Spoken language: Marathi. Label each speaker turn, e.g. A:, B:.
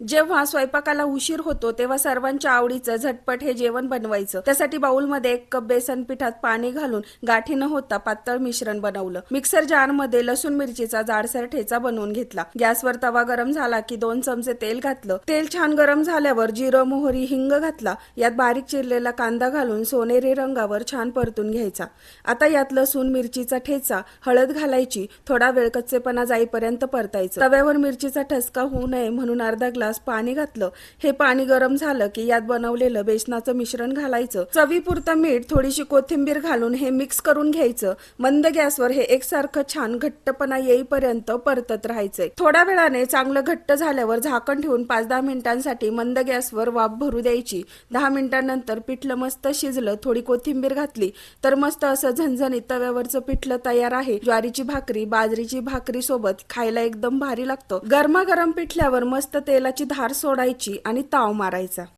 A: जेव्हा स्वयंपाकाला उशीर होतो तेव्हा सर्वांच्या आवडीचं झटपट हे जेवण बनवायचं. त्यासाठी बाउलमध्ये 1 कप बेसन पिठात पाणी घालून गाठी न होता पातळ मिश्रण बनवलं. मिक्सर जार मध्ये लसूण मिरचीचा जाडसर ठेचा बनवून घेतला. गॅसवर तवा गरम झाला की 2 चमचे तेल घातलं. तेल छान गरम झाल्यावर जिरं, मोहरी, हिंग घातला. यात बारीक चिरलेला कांदा घालून सोनेरी रंगावर छान परतून घ्यायचा. आता यात लसूण मिरचीचा ठेचा, हळद घालायची. थोडा वेळ कच्चेपणा जाईपर्यंत परतायचं. तव्यावर मिरचीचा ठसका होऊ नये म्हणून अर्धा ग्लास पाणी घातलं. हे पाणी गरम झालं की यात बनवलेलं बेसनाचं मिश्रण घालायचं. चवीपुरतं मीठ, थोडीशी कोथिंबीर घालून हे मिक्स करून घ्यायचं. मंद गॅसवर हे एकसारखं छान घट्टपणा येईपर्यंत परतत राहायचंय. थोड्या वेळाने चांगलं घट्ट झाल्यावर झाकण ठेवून 5-10 मिनिटांसाठी मंद गॅसवर वाफ भरू द्यायची. 10 मिनिटांनंतर पिठलं मस्त शिजलं, थोडी कोथिंबीर घातली तर मस्त असं झणझणीत तव्यावरचं पिठलं तयार आहे. ज्वारीची भाकरी, बाजरीची भाकरी सोबत खायला एकदम भारी लागतं. गरमागरम पिठल्यावर मस्त तेलाची धार सोडायची आणि ताव मारायचा.